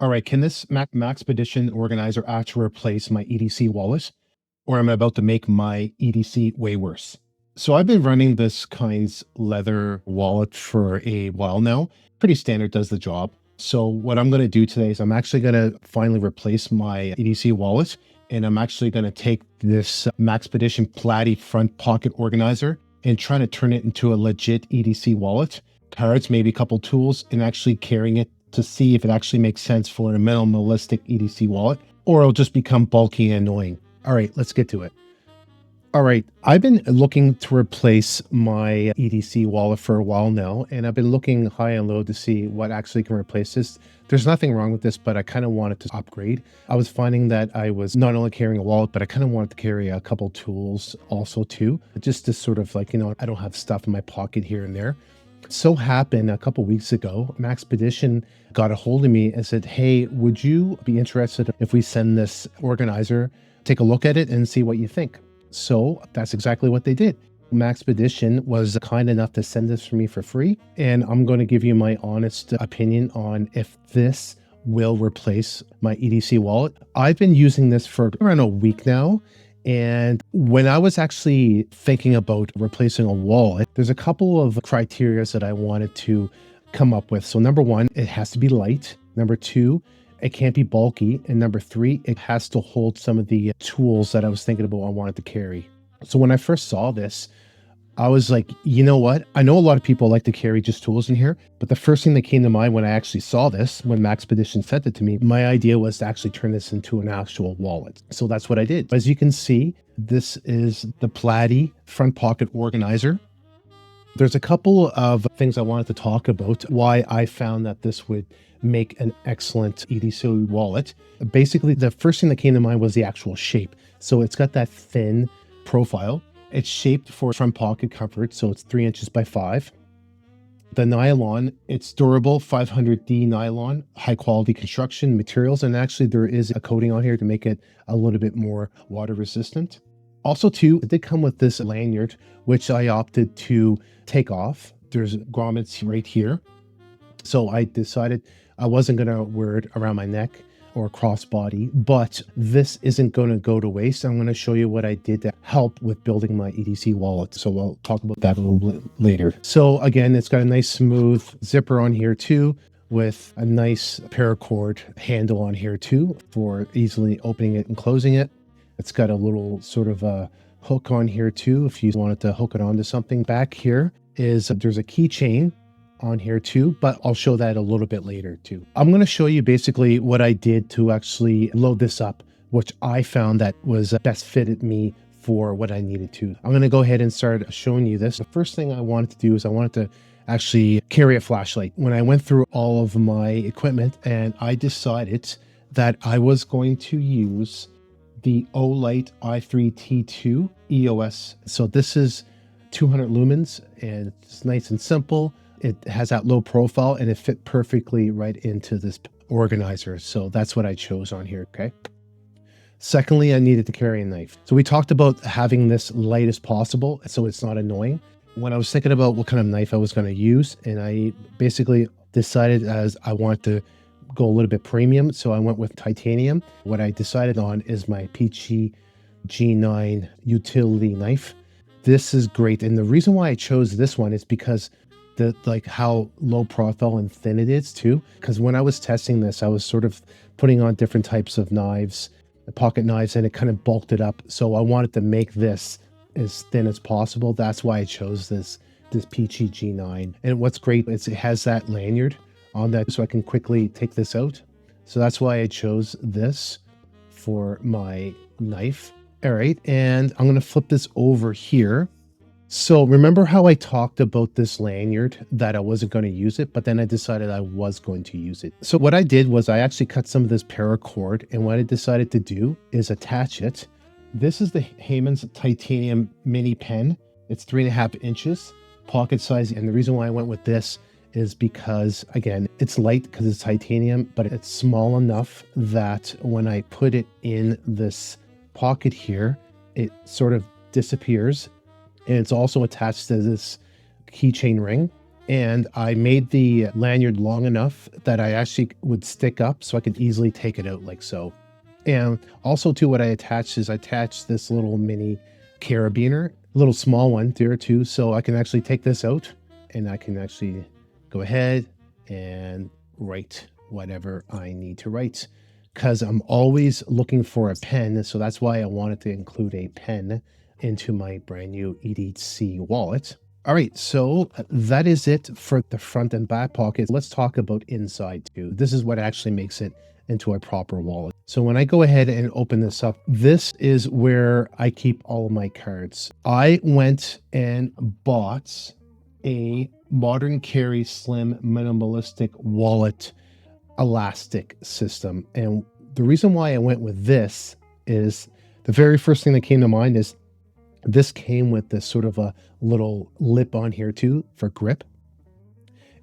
All right, can this Maxpedition organizer actually replace my EDC wallet? Or am I about to make my EDC way worse? So I've been running this Kind's leather wallet for a while now. Pretty standard, does the job. So what I'm going to do today is I'm actually going to finally replace my EDC wallet. And I'm actually going to take this Maxpedition Platy front pocket organizer and trying to turn it into a legit EDC wallet. Cards, maybe a couple tools, and actually carrying it to see if it actually makes sense for a minimalistic EDC wallet, or it'll just become bulky and annoying. All right, let's get to it. All right, I've been looking to replace my EDC wallet for a while now, and I've been looking high and low to see what actually can replace this. There's nothing wrong with this, but I kind of wanted to upgrade. I was finding that I was not only carrying a wallet, but I kind of wanted to carry a couple tools also too, just to sort of like, I don't have stuff in my pocket here and there. So happened a couple weeks ago, Maxpedition got a hold of me and said, hey, would you be interested if we send this organizer, take a look at it and see what you think? So that's exactly what they did. Maxpedition was kind enough to send this for me for free. And I'm going to give you my honest opinion on if this will replace my EDC wallet. I've been using this for around a week now. And when I was actually thinking about replacing a wallet, there's a couple of criteria that I wanted to come up with. So number one, it has to be light. Number two, it can't be bulky. And number three, it has to hold some of the tools that I was thinking about I wanted to carry. So when I first saw this, I was like, you know what? I know a lot of people like to carry just tools in here, but the first thing that came to mind when I actually saw this, when Maxpedition sent it to me, my idea was to actually turn this into an actual wallet. So that's what I did. As you can see, this is the Platy front pocket organizer. There's a couple of things I wanted to talk about, why I found that this would make an excellent EDC wallet. Basically, the first thing that came to mind was the actual shape. So it's got that thin profile. It's shaped for front pocket comfort, so it's 3 inches by 5. The nylon, it's durable, 500D nylon, high quality construction materials, and actually there is a coating on here to make it a little bit more water resistant. Also too, it did come with this lanyard, which I opted to take off. There's grommets right here. So I decided I wasn't gonna wear it around my neck or crossbody, but this isn't going to go to waste. I'm going to show you what I did to help with building my EDC wallet. So I'll talk about that a little bit later. So again, it's got a nice smooth zipper on here too, with a nice paracord handle on here too for easily opening it and closing it. It's got a little sort of a hook on here too if you wanted to hook it onto something. Back here is there's a keychain on here too, but I'll show that a little bit later too. I'm going to show you basically what I did to actually load this up, which I found that was best fitted me for what I needed to. I'm going to go ahead and start showing you this. The first thing I wanted to do is I wanted to actually carry a flashlight. When I went through all of my equipment, and I decided that I was going to use the OLIGHT i3T2 EOS. So this is 200 lumens and it's nice and simple. It has that low profile and it fit perfectly right into this organizer. So that's what I chose on here, okay? Secondly, I needed to carry a knife. So we talked about having this light as possible so it's not annoying. When I was thinking about what kind of knife I was going to use, and I basically decided as I wanted to go a little bit premium, so I went with titanium. What I decided on is my Pichi G9 utility knife. This is great. And the reason why I chose this one is because like how low profile and thin it is too. Because when I was testing this, I was sort of putting on different types of knives, pocket knives, and it kind of bulked it up. So I wanted to make this as thin as possible. That's why I chose this Pichi G9. And what's great is it has that lanyard on that, so I can quickly take this out. So that's why I chose this for my knife. All right, and I'm gonna flip this over here. So remember how I talked about this lanyard that I wasn't going to use it, but then I decided I was going to use it. So what I did was I actually cut some of this paracord, and what I decided to do is attach it. This is the Hamans titanium mini pen. It's 3.5 inches pocket size. And the reason why I went with this is because, again, it's light because it's titanium, but it's small enough that when I put it in this pocket here, it sort of disappears. And it's also attached to this keychain ring. And I made the lanyard long enough that I actually would stick up so I could easily take it out like so. And also too, what I attached is I attached this little mini carabiner, a little small one there too. So I can actually take this out and I can actually go ahead and write whatever I need to write, because I'm always looking for a pen. So that's why I wanted to include a pen into my brand new EDC wallet. All right, so that is it for the front and back pockets. Let's talk about inside too. This is what actually makes it into a proper wallet. So when I go ahead and open this up, this is where I keep all of my cards. I went and bought a modern carry slim minimalistic wallet elastic system. And the reason why I went with this is the very first thing that came to mind is this came with this sort of a little lip on here too for grip.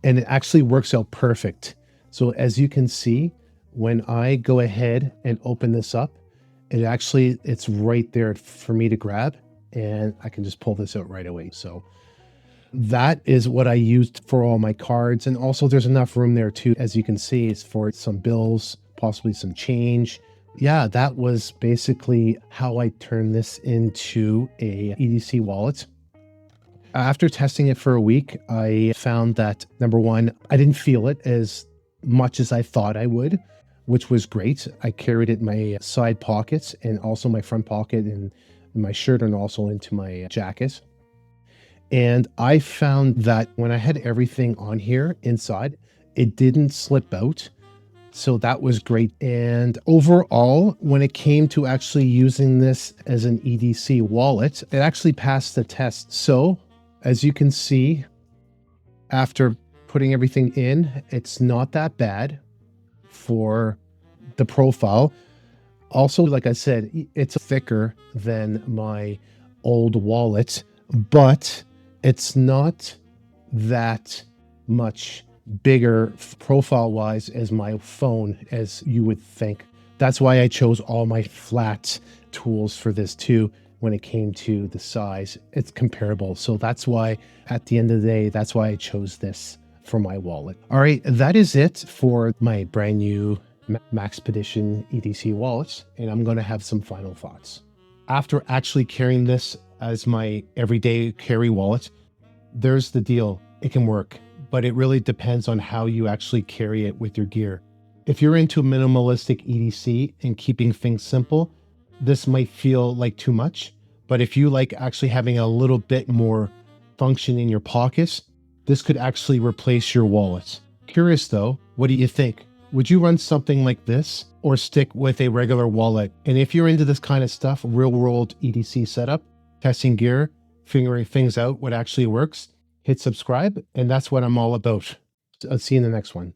And it actually works out perfect. So as you can see, when I go ahead and open this up, it's right there for me to grab and I can just pull this out right away. So that is what I used for all my cards. And also there's enough room there too. As you can see, it's for some bills, possibly some change. Yeah, that was basically how I turned this into a EDC wallet. After testing it for a week, I found that number one, I didn't feel it as much as I thought I would, which was great. I carried it in my side pockets and also my front pocket and my shirt and also into my jacket. And I found that when I had everything on here inside, it didn't slip out. So that was great. And overall, when it came to actually using this as an EDC wallet, it actually passed the test. So as you can see, after putting everything in, it's not that bad for the profile. Also, like I said, it's thicker than my old wallet, but it's not that much bigger profile wise as my phone, as you would think. That's why I chose all my flat tools for this too. When it came to the size, it's comparable. So that's why at the end of the day, that's why I chose this for my wallet. All right, that is it for my brand new Maxpedition EDC wallets. And I'm going to have some final thoughts. After actually carrying this as my everyday carry wallet, there's the deal. It can work, but it really depends on how you actually carry it with your gear. If you're into minimalistic EDC and keeping things simple, this might feel like too much. But if you like actually having a little bit more function in your pockets, this could actually replace your wallet. Curious though, what do you think? Would you run something like this or stick with a regular wallet? And if you're into this kind of stuff, real world EDC setup, testing gear, figuring things out, what actually works, hit subscribe. And that's what I'm all about. I'll see you in the next one.